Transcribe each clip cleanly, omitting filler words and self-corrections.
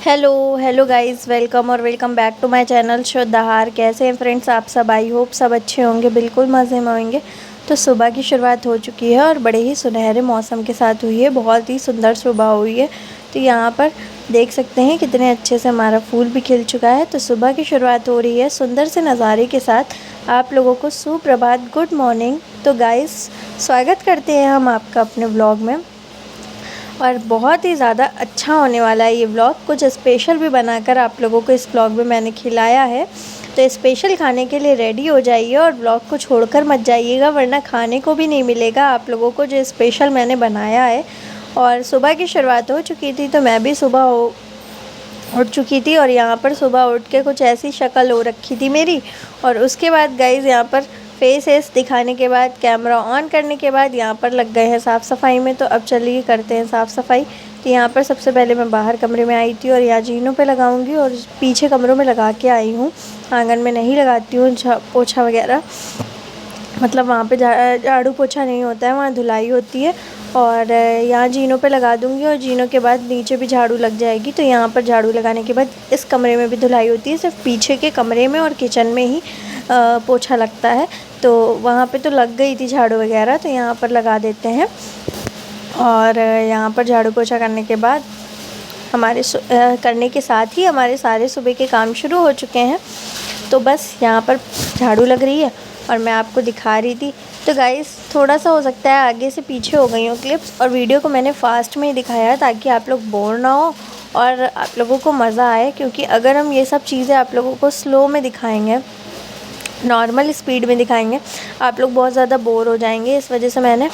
Hello hello guys, welcome और welcome back to my channel शुद्धहार। कैसे हैं फ्रेंड्स आप सब? आई होप सब अच्छे होंगे, बिल्कुल मज़े में होंगे। तो सुबह की शुरुआत हो चुकी है और बड़े ही सुनहरे मौसम के साथ हुई है, बहुत ही सुंदर सुबह हुई है। तो यहाँ पर देख सकते हैं कितने अच्छे से हमारा फूल भी खिल चुका है। तो सुबह की शुरुआत हो रही है सुंदर से नज़ारे के साथ। आप लोगों को सुप्रभात, गुड मॉर्निंग। तो गाइस, स्वागत करते हैं हम आपका अपने ब्लॉग में, और बहुत ही ज़्यादा अच्छा होने वाला है ये व्लॉग। कुछ स्पेशल भी बनाकर आप लोगों को इस व्लॉग में मैंने खिलाया है। तो स्पेशल खाने के लिए रेडी हो जाइए और व्लॉग को छोड़कर मत जाइएगा, वरना खाने को भी नहीं मिलेगा आप लोगों को जो स्पेशल मैंने बनाया है। और सुबह की शुरुआत हो चुकी थी, तो मैं भी सुबह उठ चुकी थी और यहाँ पर सुबह उठ के कुछ ऐसी शक्ल हो रखी थी मेरी। और उसके बाद गाइज़ यहाँ पर फेस एस दिखाने के बाद, कैमरा ऑन करने के बाद यहाँ पर लग गए हैं साफ़ सफाई में। तो अब चलिए करते हैं साफ़ सफाई। तो यहाँ पर सबसे पहले मैं बाहर कमरे में आई थी और यहाँ जीनों पे लगाऊंगी, और पीछे कमरों में लगा के आई हूँ। आंगन में नहीं लगाती हूँ पोछा वगैरह, मतलब वहाँ पे झाड़ू पोछा नहीं होता है, वहाँ धुलाई होती है। और यहाँ जीनों पे लगा दूँगी और जीनों के बाद नीचे भी झाड़ू लग जाएगी। तो यहाँ पर झाड़ू लगाने के बाद इस कमरे में भी धुलाई होती है, सिर्फ पीछे के कमरे में और किचन में ही पोछा लगता है। तो वहाँ पे तो लग गई थी झाड़ू वगैरह, तो यहाँ पर लगा देते हैं। और यहाँ पर झाड़ू पोछा करने के बाद करने के साथ ही हमारे सारे सुबह के काम शुरू हो चुके हैं। तो बस यहाँ पर झाड़ू लग रही है और मैं आपको दिखा रही थी। तो गाइस, थोड़ा सा हो सकता है आगे से पीछे हो गई हूँ क्लिप्स, और वीडियो को मैंने फ़ास्ट में ही दिखाया है ताकि आप लोग बोर ना हो और आप लोगों को मज़ा आए। क्योंकि अगर हम ये सब चीज़ें आप लोगों को स्लो में दिखाएंगे, नॉर्मल स्पीड में दिखाएंगे, आप लोग बहुत ज़्यादा बोर हो जाएंगे। इस वजह से मैंने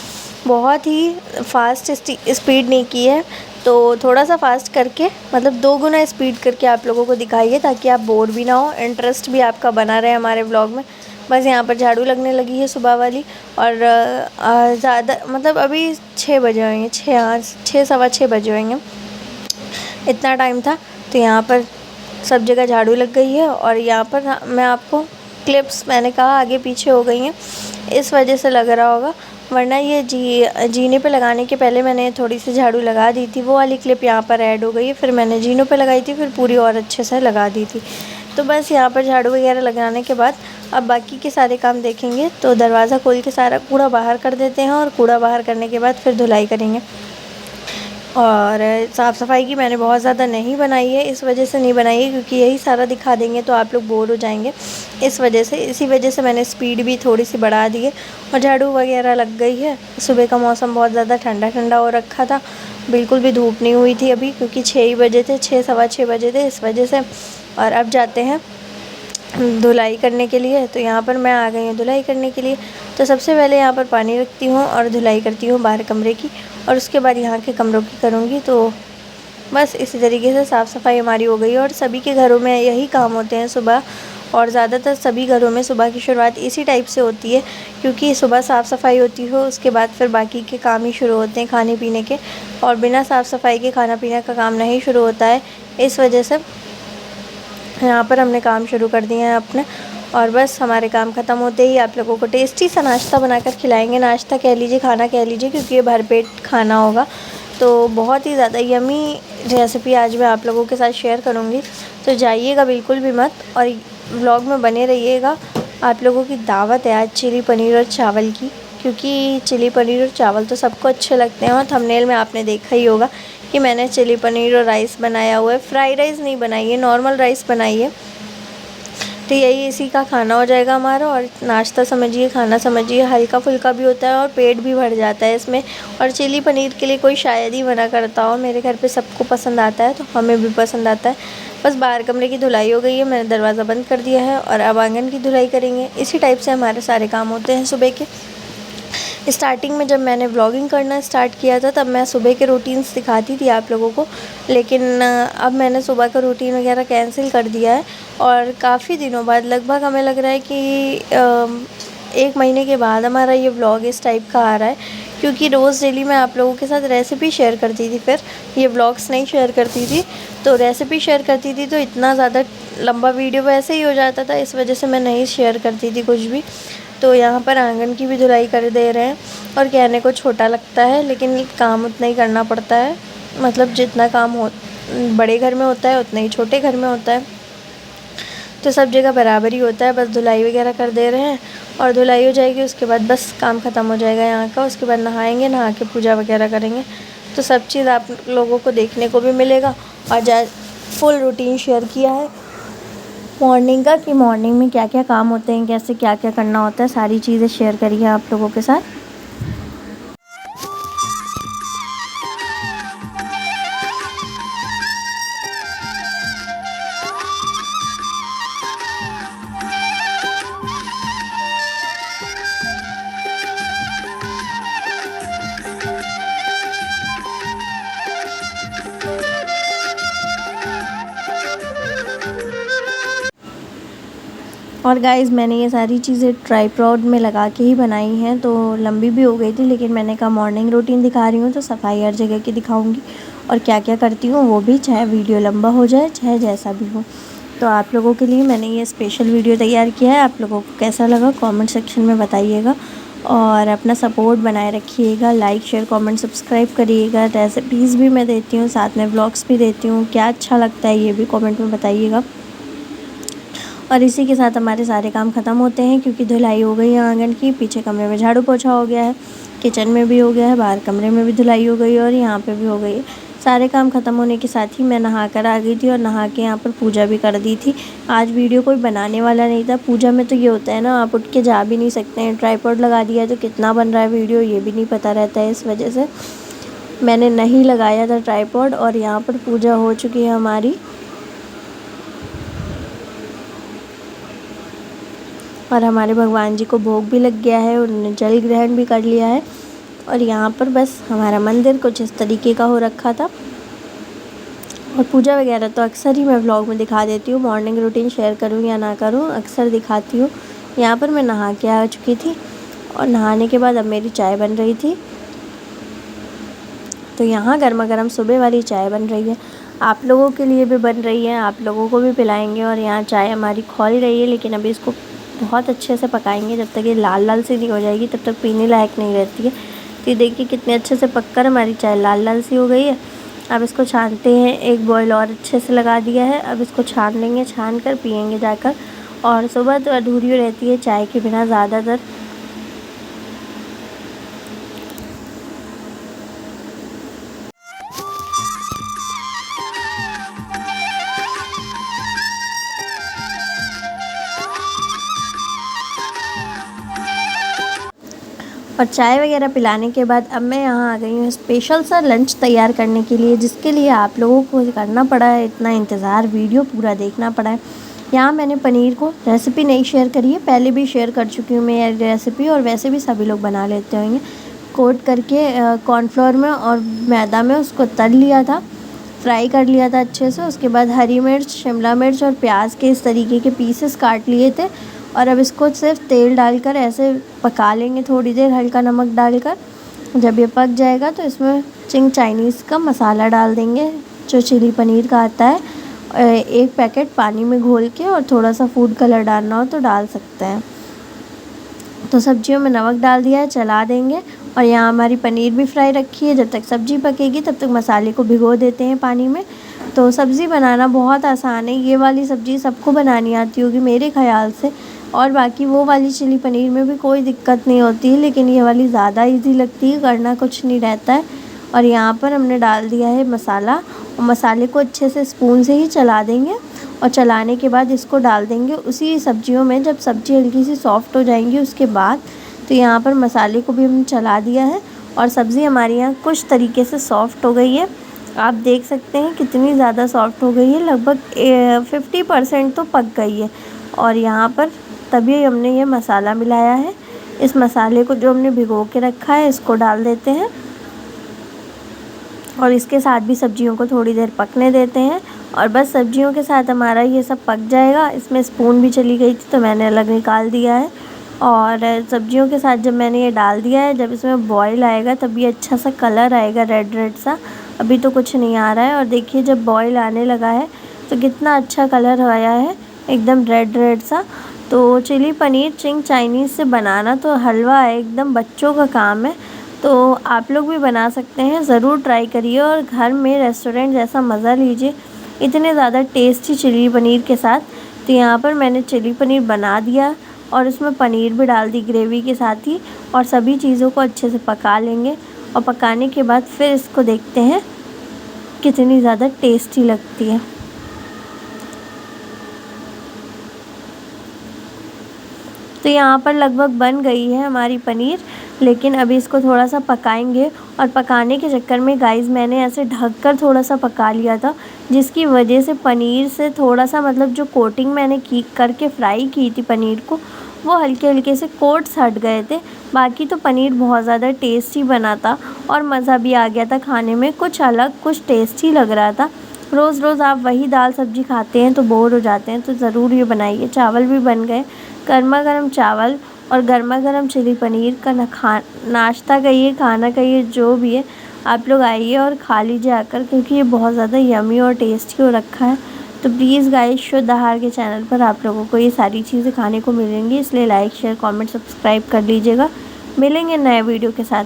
बहुत ही फ़ास्ट स्पीड नहीं की है। तो थोड़ा सा फास्ट करके, मतलब 2 गुना स्पीड करके आप लोगों को दिखाइए ताकि आप बोर भी ना हो, इंटरेस्ट भी आपका बना रहे हमारे व्लॉग में। बस यहाँ पर झाड़ू लगने लगी है सुबह वाली। और ज़्यादा मतलब अभी 6 बजे होंगे, 6 सवा 6 बजे होंगे, इतना टाइम था। तो यहाँ पर सब जगह झाड़ू लग गई है। और यहाँ पर मैं आपको क्लिप्स, मैंने कहा आगे पीछे हो गई हैं, इस वजह से लग रहा होगा, वरना ये जीने पे लगाने के पहले मैंने थोड़ी सी झाड़ू लगा दी थी। वो वाली क्लिप यहाँ पर ऐड हो गई है, फिर मैंने जीनों पे लगाई थी, फिर पूरी और अच्छे से लगा दी थी। तो बस यहाँ पर झाड़ू वगैरह लगाने के बाद अब बाकी के सारे काम देखेंगे। तो दरवाज़ा खोल के सारा कूड़ा बाहर कर देते हैं, और कूड़ा बाहर करने के बाद फिर धुलाई करेंगे। और साफ़ सफाई की मैंने बहुत ज़्यादा नहीं बनाई है, इस वजह से नहीं बनाई है क्योंकि यही सारा दिखा देंगे तो आप लोग बोर हो जाएंगे। इस वजह से, इसी वजह से मैंने स्पीड भी थोड़ी सी बढ़ा दी है। और झाड़ू वगैरह लग गई है। सुबह का मौसम बहुत ज़्यादा ठंडा ठंडा हो रखा था, बिल्कुल भी धूप नहीं हुई थी अभी, क्योंकि 6 ही बजे थे, 6 सवा 6 बजे थे, इस वजह से। और अब जाते हैं धुलाई करने के लिए। तो यहाँ पर मैं आ गई हूँ धुलाई करने के लिए। तो सबसे पहले यहाँ पर पानी रखती हूँ और धुलाई करती हूँ बाहर कमरे की, और उसके बाद यहाँ के कमरों की करूँगी। तो बस इसी तरीके से साफ़ सफाई हमारी हो गई है। और सभी के घरों में यही काम होते हैं सुबह, और ज़्यादातर सभी घरों में सुबह की शुरुआत इसी टाइप से होती है, क्योंकि सुबह साफ़ सफाई होती हो, उसके बाद फिर बाकी के काम ही शुरू होते हैं खाने पीने के। और बिना साफ़ सफाई के खाना पीने का काम नहीं शुरू होता है। इस वजह से यहाँ पर हमने काम शुरू कर दिए हैं अपने। और बस हमारे काम ख़त्म होते ही आप लोगों को टेस्टी सा नाश्ता बनाकर खिलाएंगे। नाश्ता कह लीजिए, खाना कह लीजिए, क्योंकि ये भरपेट खाना होगा। तो बहुत ही ज़्यादा यमी रेसिपी आज मैं आप लोगों के साथ शेयर करूँगी। तो जाइएगा बिल्कुल भी मत, और व्लॉग में बने रहिएगा। आप लोगों की दावत है आज चिली पनीर और चावल की, क्योंकि चिली पनीर और चावल तो सबको अच्छे लगते हैं। और थंबनेल में आपने देखा ही होगा कि मैंने चिली पनीर और राइस बनाया हुआ है। फ्राइड राइस नहीं बनाई है, नॉर्मल राइस बनाई है। तो यही इसी का खाना हो जाएगा हमारा। और नाश्ता समझिए, खाना समझिए, हल्का फुल्का भी होता है और पेट भी भर जाता है इसमें। और चिली पनीर के लिए कोई शायद ही मना करता हो, मेरे घर पे सबको पसंद आता है, तो हमें भी पसंद आता है। बस बाहर कमरे की धुलाई हो गई है, मैंने दरवाज़ा बंद कर दिया है और अब आंगन की धुलाई करेंगे। इसी टाइप से हमारे सारे काम होते हैं सुबह के। स्टार्टिंग में जब मैंने व्लॉगिंग करना स्टार्ट किया था तब मैं सुबह के रूटीन्स दिखाती थी आप लोगों को, लेकिन अब मैंने सुबह का रूटीन वगैरह कैंसिल कर दिया है। और काफ़ी दिनों बाद, लगभग हमें लग रहा है कि 1 महीने के बाद हमारा ये व्लॉग इस टाइप का आ रहा है, क्योंकि रोज़ डेली मैं आप लोगों के साथ रेसिपी शेयर करती थी, फिर ये व्लॉग्स नहीं शेयर करती थी। तो रेसिपी शेयर करती थी तो इतना ज़्यादा लंबा वीडियो वैसे ही हो जाता था, इस वजह से मैं नहीं शेयर करती थी कुछ भी। तो यहाँ पर आंगन की भी धुलाई कर दे रहे हैं। और कहने को छोटा लगता है, लेकिन काम उतना ही करना पड़ता है, मतलब जितना काम हो बड़े घर में होता है उतना ही छोटे घर में होता है, तो सब जगह बराबर ही होता है। बस धुलाई वगैरह कर दे रहे हैं और धुलाई हो जाएगी, उसके बाद बस काम ख़त्म हो जाएगा यहाँ का। उसके बाद नहाएंगे, नहा के पूजा वगैरह करेंगे, तो सब चीज़ आप लोगों को देखने को भी मिलेगा। और फुल रूटीन शेयर किया है मॉर्निंग का, कि मॉर्निंग में क्या क्या काम होते हैं, कैसे क्या क्या करना होता है, सारी चीज़ें शेयर करी है आप लोगों के साथ। और गाइज़ मैंने ये सारी चीज़ें ट्राइपॉड में लगा के ही बनाई हैं, तो लंबी भी हो गई थी, लेकिन मैंने कहा मॉर्निंग रूटीन दिखा रही हूँ तो सफाई हर जगह की दिखाऊंगी, और क्या क्या करती हूँ वो भी, चाहे वीडियो लंबा हो जाए चाहे जैसा भी हो। तो आप लोगों के लिए मैंने ये स्पेशल वीडियो तैयार किया है। आप लोगों को कैसा लगा कमेंट सेक्शन में बताइएगा, और अपना सपोर्ट बनाए रखिएगा। लाइक शेयर कमेंट सब्सक्राइब करिएगा। रेसिपीज़ भी मैं देती हूँ, साथ में व्लॉग्स भी देती हूँ, क्या अच्छा लगता है ये भी कमेंट में बताइएगा। और इसी के साथ हमारे सारे काम ख़त्म होते हैं, क्योंकि धुलाई हो गई है आंगन की, पीछे कमरे में झाड़ू पोछा हो गया है, किचन में भी हो गया है, बाहर कमरे में भी धुलाई हो गई है और यहाँ पे भी हो गई है। सारे काम ख़त्म होने के साथ ही मैं नहा कर आ गई थी, और नहा के यहाँ पर पूजा भी कर दी थी। आज वीडियो कोई बनाने वाला नहीं था। पूजा में तो ये होता है ना, आप उठ के जा भी नहीं सकते हैं, ट्राइपॉड लगा दिया है तो कितना बन रहा है वीडियो ये भी नहीं पता रहता है, इस वजह से मैंने नहीं लगाया था ट्राइपॉड। और यहाँ पर पूजा हो चुकी है हमारी, और हमारे भगवान जी को भोग भी लग गया है, उन्होंने जल ग्रहण भी कर लिया है। और यहाँ पर बस हमारा मंदिर कुछ इस तरीके का हो रखा था। और पूजा वगैरह तो अक्सर ही मैं व्लॉग में दिखा देती हूँ, मॉर्निंग रूटीन शेयर करूँ या ना करूँ अक्सर दिखाती हूँ। यहाँ पर मैं नहा के आ चुकी थी, और नहाने के बाद अब मेरी चाय बन रही थी। तो यहाँ गर्मा गर्म सुबह वाली चाय बन रही है, आप लोगों के लिए भी बन रही है, आप लोगों को भी पिलाएंगे। और यहाँ चाय हमारी खौल रही है, लेकिन अभी इसको बहुत अच्छे से पकाएंगे, जब तक ये लाल लाल सी नहीं हो जाएगी तब तक पीने लायक नहीं रहती है। तो ये देखिए कितने अच्छे से पककर हमारी चाय लाल लाल सी हो गई है। अब इसको छानते हैं, एक बॉयल और अच्छे से लगा दिया है, अब इसको छान लेंगे, छान कर पियेंगे जाकर। और सुबह तो अधूरी रहती है चाय के बिना ज़्यादातर। और चाय वगैरह पिलाने के बाद अब मैं यहाँ आ गई हूँ स्पेशल सा लंच तैयार करने के लिए, जिसके लिए आप लोगों को करना पड़ा है इतना इंतज़ार, वीडियो पूरा देखना पड़ा है। यहाँ मैंने पनीर को रेसिपी नहीं शेयर करी है, पहले भी शेयर कर चुकी हूँ मैं रेसिपी, और वैसे भी सभी लोग बना लेते होंगे। कोट करके कॉर्नफ्लोर में और मैदा में उसको तल लिया था, फ्राई कर लिया था अच्छे से। उसके बाद हरी मिर्च, शिमला मिर्च और प्याज के इस तरीके के पीसेस काट लिए थे, और अब इसको सिर्फ तेल डालकर ऐसे पका लेंगे थोड़ी देर, हल्का नमक डालकर। जब ये पक जाएगा तो इसमें चिंग चाइनीज़ का मसाला डाल देंगे, जो चिली पनीर का आता है। एक पैकेट पानी में घोल के, और थोड़ा सा फूड कलर डालना हो तो डाल सकते हैं। तो सब्जियों में नमक डाल दिया है, चला देंगे। और यहाँ हमारी पनीर भी फ्राई रखी है, जब तक सब्ज़ी पकेगी तब तक मसाले को भिगो देते हैं पानी में। तो सब्ज़ी बनाना बहुत आसान है, ये वाली सब्ज़ी सबको बनानी आती होगी मेरे ख़्याल से। और बाकी वो वाली चिली पनीर में भी कोई दिक्कत नहीं होती है, लेकिन ये वाली ज़्यादा इजी लगती है, करना कुछ नहीं रहता है। और यहाँ पर हमने डाल दिया है मसाला, और मसाले को अच्छे से स्पून से ही चला देंगे। और चलाने के बाद इसको डाल देंगे उसी सब्जियों में। जब सब्ज़ी हल्की सी सॉफ्ट हो जाएंगी उसके बाद, तो यहाँ पर मसाले को भी हमने चला दिया है और सब्ज़ी हमारे यहाँ कुछ तरीके से सॉफ्ट हो गई है। आप देख सकते हैं कितनी ज़्यादा सॉफ्ट हो गई है, लगभग 50% तो पक गई है। और यहाँ पर तभी हमने ये मसाला मिलाया है। इस मसाले को जो हमने भिगो के रखा है इसको डाल देते हैं और इसके साथ भी सब्जियों को थोड़ी देर पकने देते हैं। और बस सब्जियों के साथ हमारा ये सब पक जाएगा। इसमें स्पून भी चली गई थी तो मैंने अलग निकाल दिया है। और सब्जियों के साथ जब मैंने ये डाल दिया है, जब इसमें बॉईल आएगा तभी अच्छा सा कलर आएगा, रेड रेड सा। अभी तो कुछ नहीं आ रहा है। और देखिए जब बॉईल आने लगा है तो कितना अच्छा कलर आया है, एकदम रेड रेड सा। तो चिली पनीर चिंग चाइनीज़ से बनाना तो हलवा है, एकदम बच्चों का काम है। तो आप लोग भी बना सकते हैं, ज़रूर ट्राई करिए और घर में रेस्टोरेंट जैसा मज़ा लीजिए इतने ज़्यादा टेस्टी चिली पनीर के साथ। तो यहाँ पर मैंने चिली पनीर बना दिया और उसमें पनीर भी डाल दी ग्रेवी के साथ ही। और सभी चीज़ों को अच्छे से पका लेंगे और पकाने के बाद फिर इसको देखते हैं कितनी ज़्यादा टेस्टी लगती है। तो यहाँ पर लगभग बन गई है हमारी पनीर, लेकिन अभी इसको थोड़ा सा पकाएंगे। और पकाने के चक्कर में गाइस मैंने ऐसे ढककर थोड़ा सा पका लिया था, जिसकी वजह से पनीर से थोड़ा सा मतलब जो कोटिंग मैंने की करके फ्राई की थी पनीर को, वो हल्के हल्के से कोट्स हट गए थे। बाकी तो पनीर बहुत ज़्यादा टेस्टी बना था और मज़ा भी आ गया था खाने में, कुछ अलग कुछ टेस्टी लग रहा था। रोज़ रोज़ आप वही दाल सब्ज़ी खाते हैं तो बोर हो जाते हैं, तो ज़रूर ये बनाइए। चावल भी बन गए, गर्मा गर्म चावल और गर्मा गर्म चिली पनीर का नाश्ता कहिए, खाना कहिए, जो भी है आप लोग आइए और खा लीजिए आकर, क्योंकि ये बहुत ज़्यादा यमी और टेस्टी हो रखा है। तो प्लीज़ गाइस, शुद्ध आहार के चैनल पर आप लोगों को ये सारी चीज़ें खाने को मिलेंगी, इसलिए लाइक शेयर कमेंट सब्सक्राइब कर लीजिएगा। मिलेंगे नए वीडियो के साथ।